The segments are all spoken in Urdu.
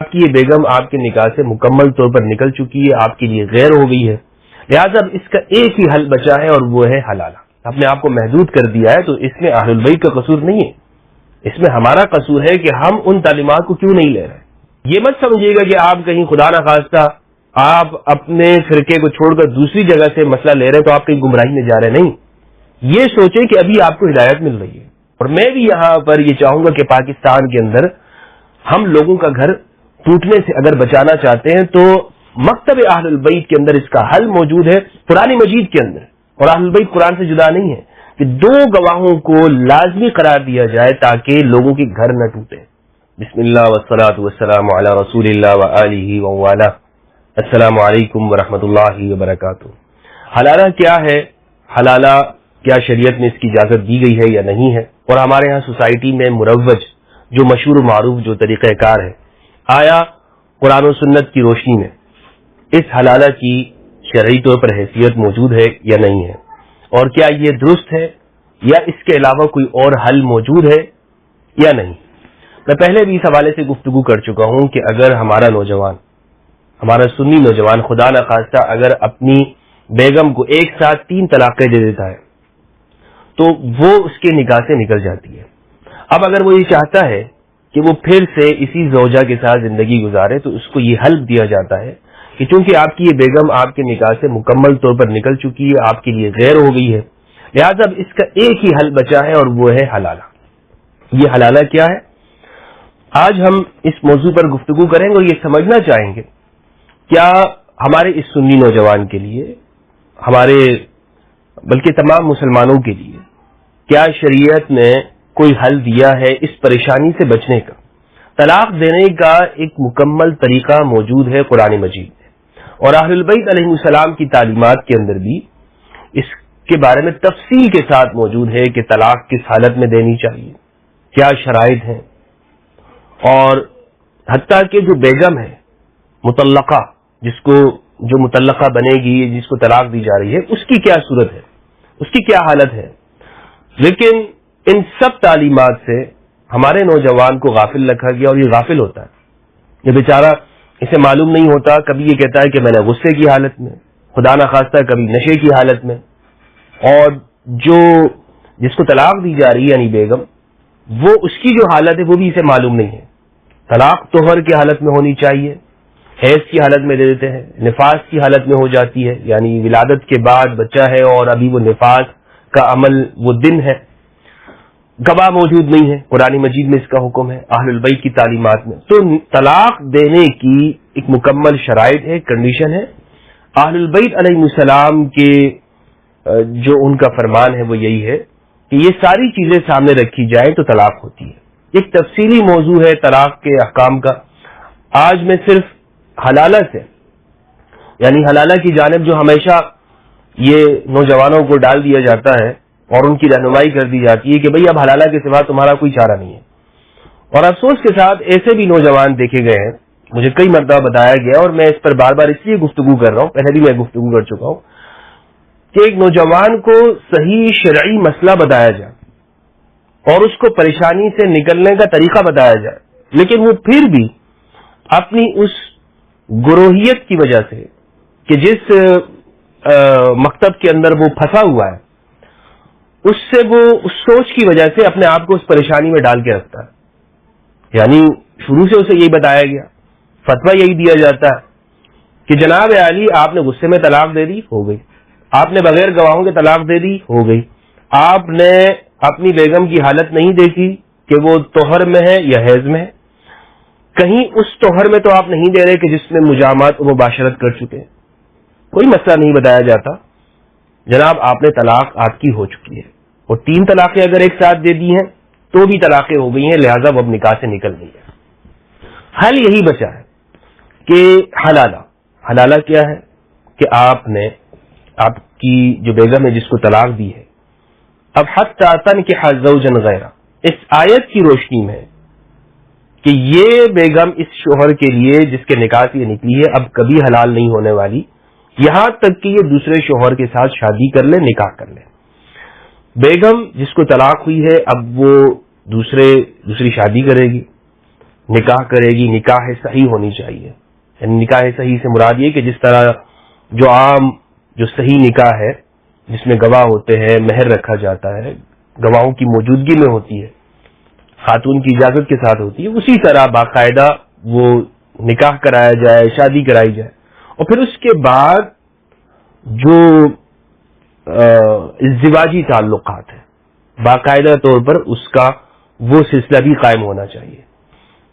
آپ کی یہ بیگم آپ کے نکاح سے مکمل طور پر نکل چکی ہے، آپ کے لیے غیر ہو گئی ہے، لہٰذا اب اس کا ایک ہی حل بچا ہے اور وہ ہے حلالہ. اپنے آپ کو محدود کر دیا ہے، تو اس میں اہل البیت کا قصور نہیں ہے، اس میں ہمارا قصور ہے کہ ہم ان تعلیمات کو کیوں نہیں لے رہے. یہ مت سمجھیے گا کہ آپ کہیں خدا نخواستہ آپ اپنے فرقے کو چھوڑ کر دوسری جگہ سے مسئلہ لے رہے ہیں تو آپ کہیں گمراہی میں جا رہے. نہیں، یہ سوچیں کہ ابھی آپ کو ہدایت مل رہی ہے. اور میں بھی یہاں پر یہ چاہوں گا کہ پاکستان کے اندر ہم لوگوں کا گھر ٹوٹنے سے اگر بچانا چاہتے ہیں تو مکتب اہل البیت کے اندر اس کا حل موجود ہے، قرآن مجید کے اندر. اور اہل البیت قرآن سے جدا نہیں ہے کہ دو گواہوں کو لازمی قرار دیا جائے تاکہ لوگوں کے گھر نہ ٹوٹے. بسم اللہ والصلاة والسلام علی رسول اللہ وآلہ وآلہ. السلام علیکم ورحمۃ اللہ وبرکاتہ. حلالہ کیا ہے؟ حلالہ کیا شریعت میں اس کی اجازت دی گئی ہے یا نہیں ہے؟ اور ہمارے ہاں سوسائٹی میں مروج جو مشہور و معروف جو طریقہ کار ہے، آیا قرآن و سنت کی روشنی میں اس حلالہ کی شرعی طور پر حیثیت موجود ہے یا نہیں ہے؟ اور کیا یہ درست ہے یا اس کے علاوہ کوئی اور حل موجود ہے یا نہیں؟ میں پہلے بھی اس حوالے سے گفتگو کر چکا ہوں کہ اگر ہمارا نوجوان، ہمارا سنی نوجوان خدا نخواستہ اگر اپنی بیگم کو ایک ساتھ 3 طلاقیں دے دیتا ہے تو وہ اس کے نکاح سے نکل جاتی ہے. اب اگر وہ یہ چاہتا ہے کہ وہ پھر سے اسی زوجہ کے ساتھ زندگی گزارے تو اس کو یہ حل دیا جاتا ہے کہ چونکہ آپ کی یہ بیگم آپ کے نکاح سے مکمل طور پر نکل چکی ہے، آپ کے لیے غیر ہو گئی ہے، لہذا اب اس کا ایک ہی حل بچا ہے اور وہ ہے حلالہ. یہ حلالہ کیا ہے؟ آج ہم اس موضوع پر گفتگو کریں گے اور یہ سمجھنا چاہیں گے کیا ہمارے اس سنی نوجوان کے لیے، ہمارے بلکہ تمام مسلمانوں کے لیے کیا شریعت نے کوئی حل دیا ہے اس پریشانی سے بچنے کا. طلاق دینے کا ایک مکمل طریقہ موجود ہے قرآن مجید میں، اور اہل البیت علیہ السلام کی تعلیمات کے اندر بھی اس کے بارے میں تفصیل کے ساتھ موجود ہے کہ طلاق کس حالت میں دینی چاہیے، کیا شرائط ہیں، اور حتیٰ کہ جو بیگم ہے مطلقہ، جس کو جو مطلقہ بنے گی، جس کو طلاق دی جا رہی ہے، اس کی کیا صورت ہے، اس کی کیا حالت ہے. لیکن ان سب تعلیمات سے ہمارے نوجوان کو غافل رکھا گیا، اور یہ غافل ہوتا ہے. یہ بیچارہ اسے معلوم نہیں ہوتا، کبھی یہ کہتا ہے کہ میں نے غصے کی حالت میں، خدا نخواستہ کبھی نشے کی حالت میں، اور جو جس کو طلاق دی جا رہی ہے یعنی بیگم، وہ اس کی جو حالت ہے وہ بھی اسے معلوم نہیں ہے. طلاق طہر کی حالت میں ہونی چاہیے، حیض کی حالت میں دے دیتے ہیں، نفاس کی حالت میں ہو جاتی ہے، یعنی ولادت کے بعد بچہ ہے اور ابھی وہ نفاس کا عمل وہ دن ہے، گواہ موجود نہیں ہے. قرآن مجید میں اس کا حکم ہے، اہل البیت کی تعلیمات میں. تو طلاق دینے کی ایک مکمل شرائط ہے، کنڈیشن ہے. اہل البیت علیہ السلام کے جو ان کا فرمان ہے وہ یہی ہے کہ یہ ساری چیزیں سامنے رکھی جائیں تو طلاق ہوتی ہے. ایک تفصیلی موضوع ہے طلاق کے احکام کا. آج میں صرف حلالہ سے، یعنی حلالہ کی جانب جو ہمیشہ یہ نوجوانوں کو ڈال دیا جاتا ہے اور ان کی رہنمائی کر دی جاتی ہے کہ بھئی اب حلالہ کے سوا تمہارا کوئی چارہ نہیں ہے. اور افسوس کے ساتھ ایسے بھی نوجوان دیکھے گئے ہیں، مجھے کئی مرتبہ بتایا گیا، اور میں اس پر بار بار اس لیے گفتگو کر رہا ہوں، پہلے بھی میں گفتگو کر چکا ہوں، کہ ایک نوجوان کو صحیح شرعی مسئلہ بتایا جائے اور اس کو پریشانی سے نکلنے کا طریقہ بتایا جائے، لیکن وہ پھر بھی اپنی اس گروہیت کی وجہ سے کہ جس مکتب کے اندر وہ پھنسا ہوا ہے، اس سے وہ اس سوچ کی وجہ سے اپنے آپ کو اس پریشانی میں ڈال کے رکھتا ہے. یعنی شروع سے اسے یہی بتایا گیا، فتویٰ یہی دیا جاتا ہے کہ جناب عالی آپ نے غصے میں طلاق دے دی، ہو گئی. آپ نے بغیر گواہوں کے طلاق دے دی، ہو گئی. آپ نے اپنی بیگم کی حالت نہیں دیکھی کہ وہ طہر میں ہے یا حیض میں ہے، کہیں اس طہر میں تو آپ نہیں دے رہے کہ جس میں مجامعت و مباشرت کر چکے ہیں. کوئی مسئلہ نہیں بتایا جاتا. جناب آپ نے طلاق آپ کی ہو چکی ہے، اور 3 طلاقیں اگر ایک ساتھ دے دی ہیں تو بھی طلاقیں ہو گئی ہیں، لہذا وہ اب نکاح سے نکل گئی ہے. حل یہی بچا ہے کہ حلالہ کیا ہے کہ آپ نے آپ کی جو بیگم ہے جس کو طلاق دی ہے، اب حتی تنکح زوجا غیرہ، اس آیت کی روشنی میں کہ یہ بیگم اس شوہر کے لیے جس کے نکاح سے نکلی ہے اب کبھی حلال نہیں ہونے والی، یہاں تک کہ یہ دوسرے شوہر کے ساتھ شادی کر لے، نکاح کر لے. بیگم جس کو طلاق ہوئی ہے اب وہ دوسری شادی کرے گی، نکاح کرے گی نکاح صحیح ہونی چاہیے. یعنی نکاح صحیح سے مراد یہ کہ جس طرح جو عام جو صحیح نکاح ہے جس میں گواہ ہوتے ہیں, مہر رکھا جاتا ہے, گواہوں کی موجودگی میں ہوتی ہے, خاتون کی اجازت کے ساتھ ہوتی ہے, اسی طرح باقاعدہ وہ نکاح کرایا جائے, شادی کرائی جائے, اور پھر اس کے بعد جو ازدواجی تعلقات ہیں باقاعدہ طور پر اس کا وہ سلسلہ بھی قائم ہونا چاہیے.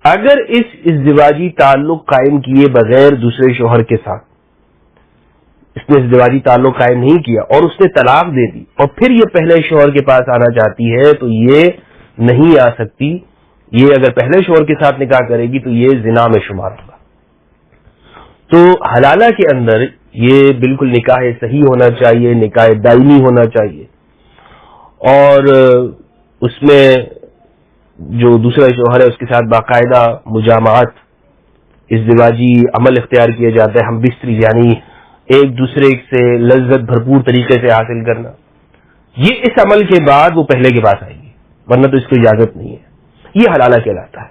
اگر اس ازدواجی تعلق قائم کیے بغیر دوسرے شوہر کے ساتھ اس نے ازدواجی تعلق قائم نہیں کیا اور اس نے طلاق دے دی اور پھر یہ پہلے شوہر کے پاس آنا چاہتی ہے تو یہ نہیں آ سکتی. یہ اگر پہلے شوہر کے ساتھ نکاح کرے گی تو یہ زنا میں شمار ہوگا. تو حلالہ کے اندر یہ بالکل نکاح صحیح ہونا چاہیے, نکاح دائمی ہونا چاہیے, اور اس میں جو دوسرا شوہر ہے اس کے ساتھ باقاعدہ مجامعات, ازدواجی عمل اختیار کیا جاتا ہے, ہم بستری, یعنی ایک دوسرے سے لذت بھرپور طریقے سے حاصل کرنا. یہ اس عمل کے بعد وہ پہلے کے پاس آئے گی, ورنہ تو اس کو اجازت نہیں ہے. یہ حلالہ کہلاتا ہے.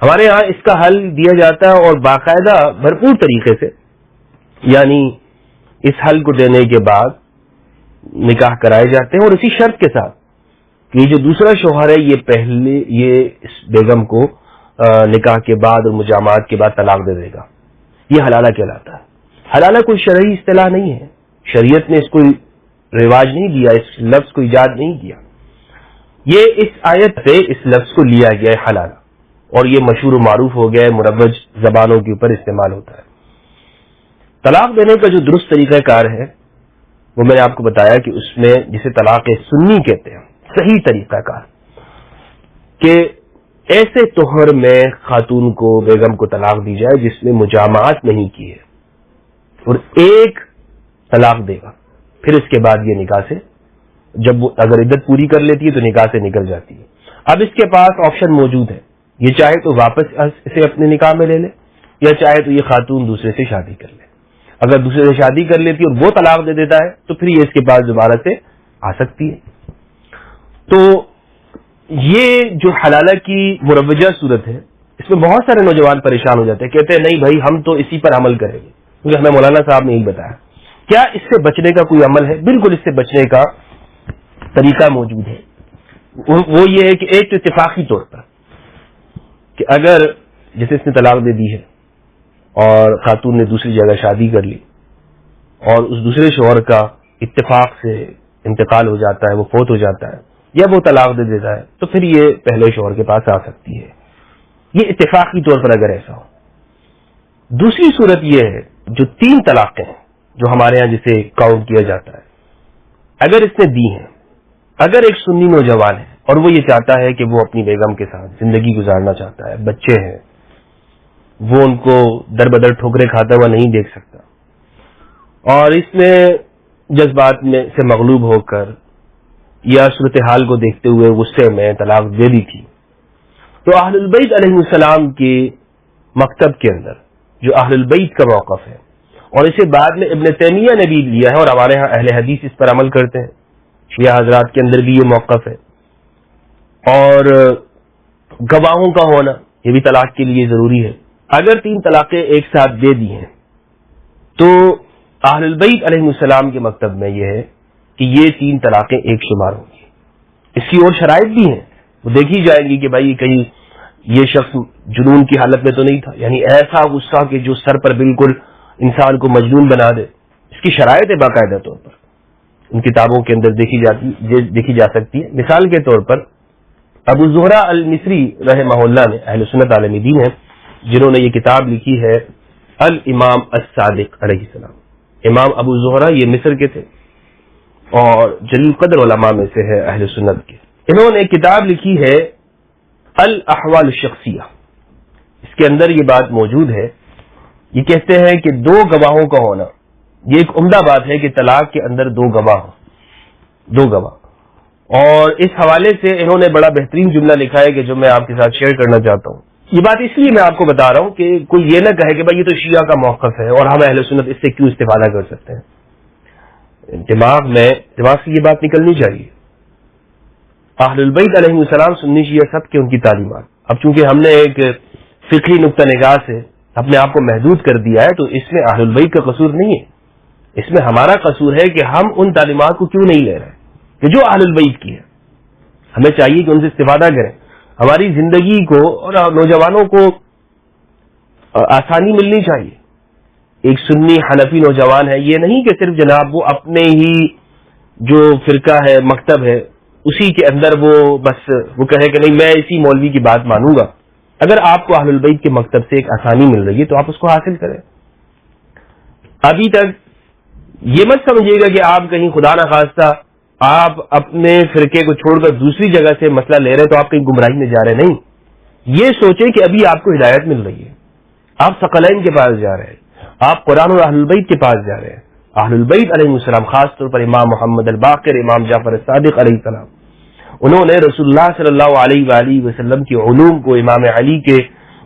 ہمارے ہاں اس کا حل دیا جاتا ہے اور باقاعدہ بھرپور طریقے سے, یعنی اس حل کو دینے کے بعد نکاح کرائے جاتے ہیں اور اسی شرط کے ساتھ کہ یہ جو دوسرا شوہر ہے یہ پہلے یہ اس بیگم کو نکاح کے بعد اور مجامعات کے بعد طلاق دے دے گا. یہ حلالہ کہلاتا ہے. حلالہ کوئی شرعی اصطلاح نہیں ہے, شریعت نے اس کو رواج نہیں دیا, اس لفظ کو ایجاد نہیں کیا. یہ اس آیت سے اس لفظ کو لیا گیا ہے حلالہ, اور یہ مشہور و معروف ہو گیا ہے, مروج زبانوں کے اوپر استعمال ہوتا ہے. طلاق دینے کا جو درست طریقہ کار ہے وہ میں نے آپ کو بتایا کہ اس میں جسے طلاق سنی کہتے ہیں, صحیح طریقہ کار کہ ایسے توہر میں خاتون کو, بیگم کو طلاق دی جائے جس میں مجامعات نہیں کی ہے, اور ایک طلاق دے گا, پھر اس کے بعد یہ نکاح سے جب وہ اگر عدت پوری کر لیتی ہے تو نکاح سے نکل جاتی ہے. اب اس کے پاس آپشن موجود ہے, یہ چاہے تو واپس اسے اپنے نکاح میں لے لے, یا چاہے تو یہ خاتون دوسرے سے شادی کر لے. اگر دوسرے سے شادی کر لیتی ہے اور وہ طلاق دے دیتا ہے تو پھر یہ اس کے پاس دوبارہ سے آ سکتی ہے. تو یہ جو حلالہ کی مروجہ صورت ہے اس میں بہت سارے نوجوان پریشان ہو جاتے ہیں, کہتے ہیں نہیں بھائی ہم تو اسی پر عمل کریں گے, کیونکہ ہمیں مولانا صاحب نے یہی بتایا. کیا اس سے بچنے کا کوئی عمل ہے؟ بالکل اس سے بچنے کا طریقہ موجود ہے. وہ یہ ہے کہ ایک تو اتفاقی طور پر کہ اگر جیسے اس نے طلاق دے دی ہے اور خاتون نے دوسری جگہ شادی کر لی اور اس دوسرے شوہر کا اتفاق سے انتقال ہو جاتا ہے, وہ فوت ہو جاتا ہے یا وہ طلاق دے دیتا ہے, تو پھر یہ پہلے شوہر کے پاس آ سکتی ہے. یہ اتفاقی طور پر اگر ایسا ہو. دوسری صورت یہ ہے جو 3 طلاقیں ہیں جو ہمارے ہاں جسے کاؤنٹ کیا جاتا ہے, اگر اس نے دی ہیں, اگر ایک سنی نوجوان ہے اور وہ یہ چاہتا ہے کہ وہ اپنی بیگم کے ساتھ زندگی گزارنا چاہتا ہے, بچے ہیں, وہ ان کو در بدر ٹھوکریں کھاتا ہوا نہیں دیکھ سکتا, اور اس نے جذبات میں سے مغلوب ہو کر یا صورتحال کو دیکھتے ہوئے غصے میں طلاق دے دی تھی, تو اہل البیت علیہ السلام کے مکتب کے اندر جو اہل البیت کا موقف ہے, اور اسے بعد میں ابن تیمیہ نے بھی لیا ہے اور ہمارے ہاں اہل حدیث اس پر عمل کرتے ہیں, شیعہ حضرات کے اندر بھی یہ موقف ہے, اور گواہوں کا ہونا یہ بھی طلاق کے لیے ضروری ہے. اگر 3 طلاقیں ایک ساتھ دے دی ہیں تو اہل البیت علیہ السلام کے مکتب میں یہ ہے کہ یہ 3 طلاقیں ایک شمار ہوں گی. اس کی اور شرائط بھی ہیں, وہ دیکھی جائیں گی کہ بھائی کہیں یہ شخص جنون کی حالت میں تو نہیں تھا, یعنی ایسا غصہ کہ جو سر پر بالکل انسان کو مجنون بنا دے. اس کی شرائط ہے باقاعدہ طور پر ان کتابوں کے اندر دیکھی جا سکتی ہے. مثال کے طور پر ابو زہرہ المصری رحمہ اللہ نے اہل سنت عالم دین ہیں جنہوں نے یہ کتاب لکھی ہے الامام الصادق علیہ السلام. امام ابو زہرہ یہ مصر کے تھے اور جلیل قدر علماء میں سے ہے اہل سنت کے. انہوں نے کتاب لکھی ہے الاحوال الشخصیہ. اس کے اندر یہ بات موجود ہے, یہ کہتے ہیں کہ 2 گواہوں کا ہونا یہ ایک عمدہ بات ہے کہ طلاق کے اندر 2 گواہ ہوں, 2 گواہ. اور اس حوالے سے انہوں نے بڑا بہترین جملہ لکھا ہے کہ جو میں آپ کے ساتھ شیئر کرنا چاہتا ہوں. یہ بات اس لیے میں آپ کو بتا رہا ہوں کہ کوئی یہ نہ کہے کہ بھائی یہ تو شیعہ کا موقف ہے اور ہم اہل سنت اس سے کیوں استفادہ کر سکتے ہیں. دماغ سے یہ بات نکلنی چاہیے. اہل البیت علیہ السلام سنی شیعہ سب کے ان کی تعلیمات. اب چونکہ ہم نے ایک فقہی نقطہ نگاہ سے اپنے آپ کو محدود کر دیا ہے، تو اس میں اہل البیت کا قصور نہیں ہے، اس میں ہمارا قصور ہے کہ ہم ان تعلیمات کو کیوں نہیں لے رہے کہ جو اہل البیت کی ہے۔ ہمیں چاہیے کہ ان سے استفادہ کریں، ہماری زندگی کو اور نوجوانوں کو آسانی ملنی چاہیے۔ ایک سنی حنفی نوجوان ہے، یہ نہیں کہ صرف جناب وہ اپنے ہی جو فرقہ ہے، مکتب ہے، اسی کے اندر وہ بس وہ کہے کہ نہیں میں اسی مولوی کی بات مانوں گا۔ اگر آپ کو اہل البیت کے مکتب سے ایک آسانی مل رہی ہے تو آپ اس کو حاصل کریں۔ ابھی تک یہ مت سمجھیے گا کہ آپ کہیں خدا نخواستہ آپ اپنے فرقے کو چھوڑ کر دوسری جگہ سے مسئلہ لے رہے ہیں تو آپ کہیں گمراہی میں جا رہے، نہیں، یہ سوچیں کہ ابھی آپ کو ہدایت مل رہی ہے، آپ ثقلین کے پاس جا رہے ہیں، آپ قرآن اور اہل البیت کے پاس جا رہے ہیں۔ اہل البیت علیہ السلام، خاص طور پر امام محمد الباقر، امام جعفر الصادق علیہ السلام، انہوں نے رسول اللہ صلی اللہ علیہ وآلہ وسلم کے علوم کو، امام علی کے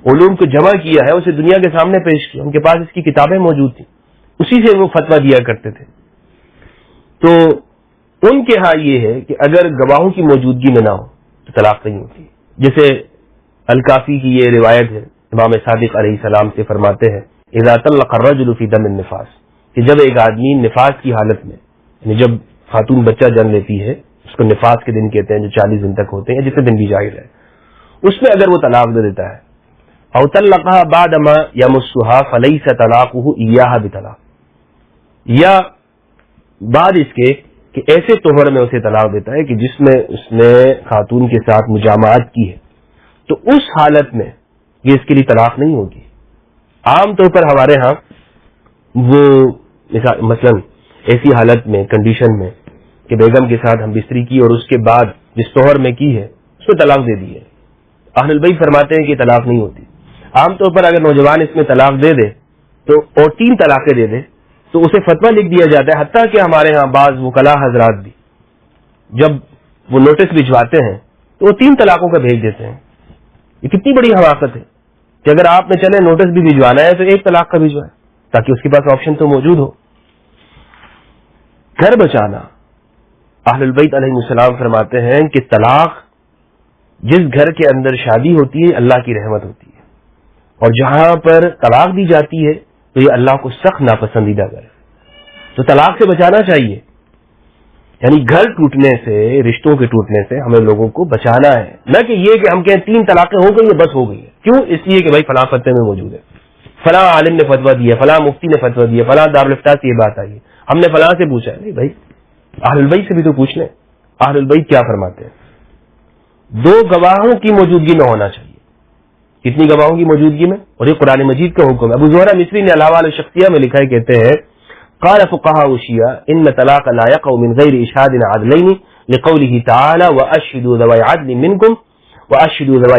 علوم کو جمع کیا ہے، اسے دنیا کے سامنے پیش کیا، ان کے پاس اس کی کتابیں موجود تھیں، اسی سے وہ فتویٰ دیا کرتے تھے۔ تو ان کے ہاں یہ ہے کہ اگر گواہوں کی موجودگی میں نہ ہو تو طلاق نہیں ہوتی، جیسے الکافی کی یہ روایت ہے، امام صادق علیہ السلام سے فرماتے ہیں اذا طلق الرجل فی دم النفاس، کہ جب ایک آدمی نفاس کی حالت میں، یعنی جب خاتون بچہ جن لیتی ہے، اس کو نفاس کے دن کہتے ہیں جو 40 دن تک ہوتے ہیں، جتنے دن بھی جائز ہے، اس میں اگر وہ طلاق دے دیتا ہے او طلقها بعد ما يمسها فليس طلاقه اياها بطلاق، یا بعد اس کے کہ ایسے طہر میں اسے طلاق دیتا ہے کہ جس میں اس نے خاتون کے ساتھ مجامعات کی ہے، تو اس حالت میں یہ اس کے لیے طلاق نہیں ہوگی۔ عام طور پر ہمارے ہاں وہ مثلا ایسی حالت میں، کنڈیشن میں کہ بیگم کے ساتھ ہم بستری کی اور اس کے بعد جس طہر میں کی ہے اس میں طلاق دے دی ہے، اہل البیت فرماتے ہیں کہ طلاق نہیں ہوتی۔ عام طور پر اگر نوجوان اس میں طلاق دے دے تو اور 3 طلاقیں دے دے تو اسے فتویٰ لکھ دیا جاتا ہے، حتیٰ کہ ہمارے ہاں بعض وکلاء حضرات بھی جب وہ نوٹس بھجواتے ہیں تو وہ 3 طلاقوں کا بھیج دیتے ہیں۔ یہ کتنی بڑی حماقت ہے کہ اگر آپ نے چلے نوٹس بھی بھجوانا ہے تو 1 طلاق کا بھجوائے تاکہ اس کے پاس آپشن تو موجود ہو۔ گھر بچانا، اہل البیت علیہ السلام فرماتے ہیں کہ طلاق جس گھر کے اندر شادی ہوتی ہے اللہ کی رحمت ہوتی ہے، اور جہاں پر طلاق دی جاتی ہے تو یہ اللہ کو سخت ناپسندیدہ ہے، تو طلاق سے بچانا چاہیے۔ یعنی گھر ٹوٹنے سے، رشتوں کے ٹوٹنے سے ہمیں لوگوں کو بچانا ہے، نہ کہ یہ کہ ہم کہیں 3 طلاقیں ہو گئی ہیں بس ہو گئی ہے۔ کیوں؟ اس لیے کہ بھائی فلاں فتوے میں موجود ہے، فلاں عالم نے فتویٰ دیا، فلاں مفتی نے فتویٰ دیا، فلاں دارالفتہ سے یہ بات آئی ہے، ہم نے فلاں سے پوچھا ہے۔ نہیں بھائی، اہل البیت سے بھی تو پوچھ لیں، اہل البیت کیا فرماتے ہیں۔ 2 گواہوں کی موجودگی میں ہونا چاہیے۔ کتنی گواہوں کی موجودگی میں؟ اور یہ قرآن مجید کا حکم ہے۔ ابو زہرہ مصری نے علاوہ الشخصیہ میں لکھا ہے، کہتے ہیں قال فقهاء الشیعہ ان طلاق لا يقع من غیر اشہاد عدلین لقوله تعالی واشهدوا ذوی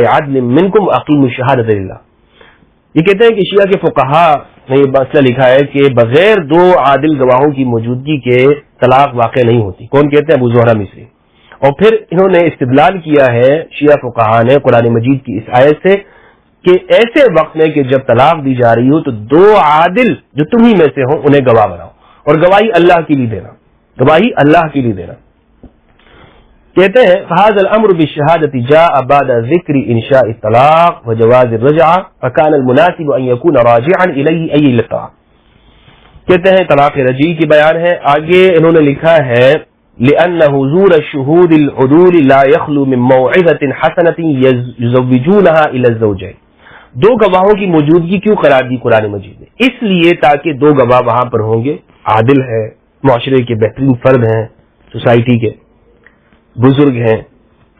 عدل منکم واقیموا الشہادۃ للہ۔ یہ کہتے ہیں کہ شیعہ کے فقہاء نے یہ مسئلہ لکھا ہے کہ بغیر 2 عادل گواہوں کی موجودگی کے طلاق واقع نہیں ہوتی۔ کون کہتے ہیں؟ ابو زہرہ مصری۔ اور پھر انہوں نے استدلال کیا ہے شیعہ فقہاء نے قرآن مجید کی اس آیت سے کہ ایسے وقت میں کہ جب طلاق دی جا رہی ہو تو 2 عادل جو تم ہی میں سے ہوں انہیں گواہ بناؤ، اور گواہی اللہ کے لیے دینا، گواہی اللہ کے لیے دینا۔ کہتے ہیں فهذا الامر بالشهادة جاء بعد ذکر انشاء الطلاق وجواز الرجعة فكان المناسب ان يكون راجعا اليه اي لقاء۔ کہتے ہیں طلاق رجعی کی بیان ہے، آگے انہوں نے لکھا ہے لأن حضور الشهود العدول لا يخلو من موعظة حسنة يزوجونها الى الزوجين۔ 2 گواہوں کی موجودگی کیوں قرار دی قرآن مجید نے؟ اس لیے تاکہ 2 گواہ وہاں پر ہوں گے، عادل ہیں، معاشرے کے بہترین فرد ہیں، سوسائٹی کے بزرگ ہیں،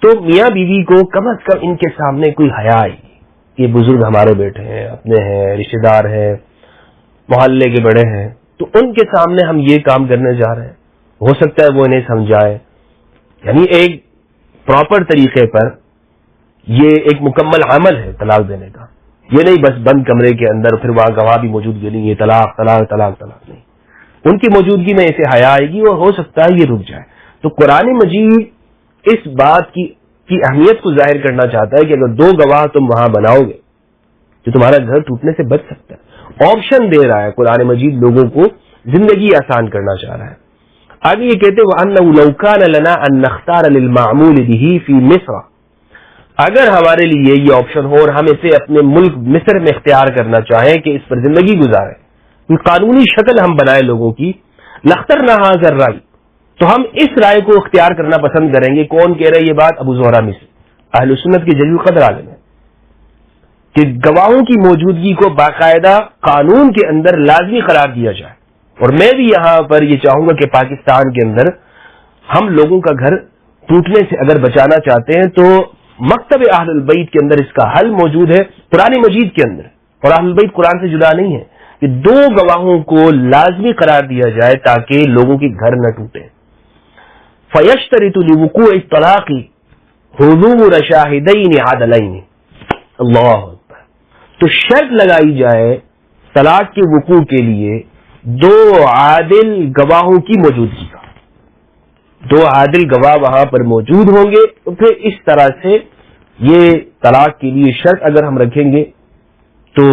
تو میاں بیوی کو کم از کم ان کے سامنے کوئی حیا آئے گی، یہ بزرگ ہمارے بیٹے ہیں، اپنے ہیں، رشتے دار ہیں، محلے کے بڑے ہیں، تو ان کے سامنے ہم یہ کام کرنے جا رہے ہیں، ہو سکتا ہے وہ انہیں سمجھائے۔ یعنی ایک پراپر طریقے پر یہ ایک مکمل عمل ہے طلاق دینے کا، یہ نہیں بس بند کمرے کے اندر پھر وہاں گواہ بھی موجود نہیں، یہ طلاق طلاق طلاق طلاق نہیں، ان کی موجودگی میں اسے حیا آئے گی اور ہو سکتا ہے یہ رک جائے۔ تو قرآن مجید اس بات کی اہمیت کو ظاہر کرنا چاہتا ہے کہ اگر 2 گواہ تم وہاں بناؤ گے تو تمہارا گھر ٹوٹنے سے بچ سکتا ہے۔ آپشن دے رہا ہے قرآن مجید، لوگوں کو زندگی آسان کرنا چاہ رہا ہے۔ آگے یہ کہتے ہیں وَأَنَّهُ لَوْ كَانَ لَنَا أَن نَخْتَارَ لِلْمَعْمُولِ بِهِ فِي مِصْرَ، اگر ہمارے لیے یہ آپشن ہو اور ہم اسے اپنے ملک مصر میں اختیار کرنا چاہیں کہ اس پر زندگی گزاریں، کوئی قانونی شکل ہم بنائیں لوگوں کی، لختر نہ حاضر رائے، تو ہم اس رائے کو اختیار کرنا پسند کریں گے۔ کون کہہ رہا ہے یہ بات؟ ابو زہرا مصری، اہل سنت کے جلیل القدر عالم ہے، کہ گواہوں کی موجودگی کو باقاعدہ قانون کے اندر لازمی قرار دیا جائے۔ اور میں بھی یہاں پر یہ چاہوں گا کہ پاکستان کے اندر ہم لوگوں کا گھر ٹوٹنے سے اگر بچانا چاہتے ہیں تو مکتب اہل البیت کے اندر اس کا حل موجود ہے، قرآن مجید کے اندر، اور اہل البیت قرآن سے جدا نہیں ہے، کہ دو گواہوں کو لازمی قرار دیا جائے تاکہ لوگوں کے گھر نہ ٹوٹے۔ فَيَشْتَرِطُ لِوُقُوعِ الطَّلَاقِ حُضُورَ شَاهِدَيْنِ عَدْلَيْنِ، اللہ اکبر، تو شرط لگائی جائے طلاق کے وقوع کے لیے دو عادل گواہوں کی موجودگی کا، دو عادل گواہ وہاں پر موجود ہوں گے، تو پھر اس طرح سے یہ طلاق کے لیے شرط اگر ہم رکھیں گے تو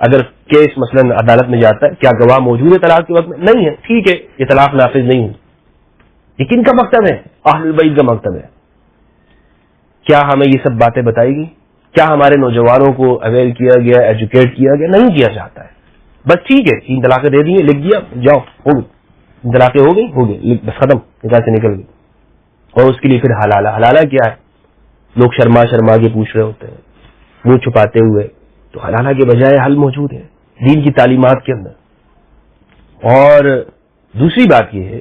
اگر کیس مثلا عدالت میں جاتا ہے، کیا گواہ موجود ہے طلاق کے وقت میں؟ نہیں ہے، ٹھیک ہے، یہ طلاق نافذ نہیں ہوئی۔ یہ کن کا مکتب ہے؟ اہل البیت کا مکتب ہے۔ کیا ہمیں یہ سب باتیں بتائی گئی؟ کیا ہمارے نوجوانوں کو اویئر کیا گیا، ایجوکیٹ کیا گیا؟ نہیں کیا جاتا ہے۔ بس ٹھیک ہے، 3 طلاقیں دے دی ہیں، لکھ دیا، جاؤ، ہو گئی، 3 طلاقیں ہو گئی، بس ختم، نکاح سے نکل گئی۔ اور اس کے لیے پھر حلالہ، حلالہ کیا ہے؟ لوگ شرما شرما کے پوچھ رہے ہوتے ہیں، منہ چھپاتے ہوئے، تو حلالہ کے بجائے حل موجود ہے دین کی تعلیمات کے اندر۔ اور دوسری بات یہ ہے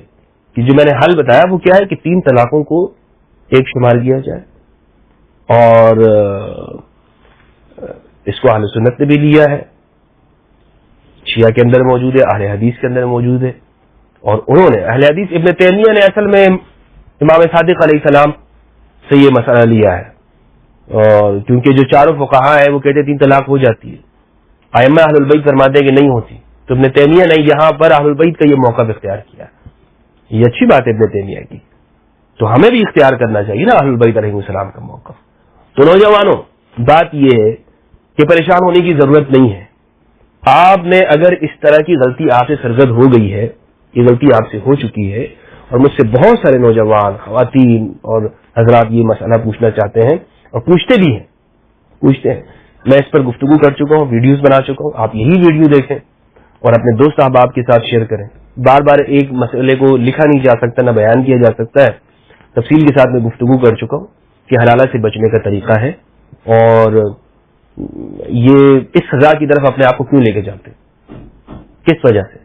کہ جو میں نے حل بتایا وہ کیا ہے کہ 3 طلاقوں کو ایک شمار کیا جائے، اور اس کو اہل سنت نے بھی لیا ہے، شیعہ کے اندر موجود ہے، اہل حدیث کے اندر موجود ہے، اور انہوں نے اہل حدیث ابن تیمیہ نے اصل میں امام صادق علیہ السلام سے یہ مسئلہ لیا ہے، اور کیونکہ جو چاروں فقہا ہیں وہ کہتے ہیں 3 طلاق ہو جاتی ہے، ائمہ اہل البیت فرماتے ہیں کہ نہیں ہوتی، تو ابن تیمیہ نے یہاں پر اہل البیت کا یہ موقف اختیار کیا۔ یہ اچھی بات ہے ابن تیمیہ کی، تو ہمیں بھی اختیار کرنا چاہیے نا اہل البیت علیہ السلام کا موقف۔ تو نوجوانوں، بات یہ ہے کہ پریشان ہونے کی ضرورت نہیں ہے۔ آپ نے اگر اس طرح کی غلطی آپ سے سرزد ہو گئی ہے، یہ غلطی آپ سے ہو چکی ہے، اور مجھ سے بہت سارے نوجوان، خواتین اور حضرات یہ مسئلہ پوچھنا چاہتے ہیں اور پوچھتے بھی ہیں، میں اس پر گفتگو کر چکا ہوں، ویڈیوز بنا چکا ہوں، آپ یہی ویڈیو دیکھیں اور اپنے دوست احباب کے ساتھ شیئر کریں۔ بار بار ایک مسئلے کو لکھا نہیں جا سکتا، نہ بیان کیا جا سکتا ہے، تفصیل کے ساتھ میں گفتگو کر چکا ہوں کہ حلالہ سے بچنے کا طریقہ ہے، اور یہ اس سزا کی طرف اپنے آپ کو کیوں لے کے جاتے، کس وجہ سے،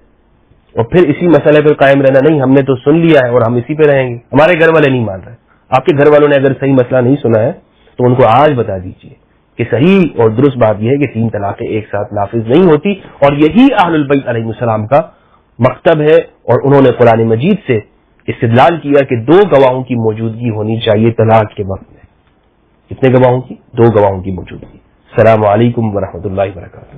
اور پھر اسی مسئلے پر قائم رہنا، نہیں ہم نے تو سن لیا ہے اور ہم اسی پہ رہیں گے، ہمارے گھر والے نہیں مان رہے۔ آپ کے گھر والوں نے اگر صحیح مسئلہ نہیں سنا ہے تو ان کو آج بتا دیجئے کہ صحیح اور درست بات یہ ہے کہ 3 طلاقیں ایک ساتھ نافذ نہیں ہوتی، اور یہی اہل البیت علیہ السلام کا مکتب ہے، اور انہوں نے قرآن مجید سے استدلال کیا کہ 2 گواہوں کی موجودگی ہونی چاہیے طلاق کے وقت میں۔ کتنے گواہوں کی؟ 2 گواہوں کی موجودگی۔ السلام علیکم ورحمۃ اللہ وبرکاتہ۔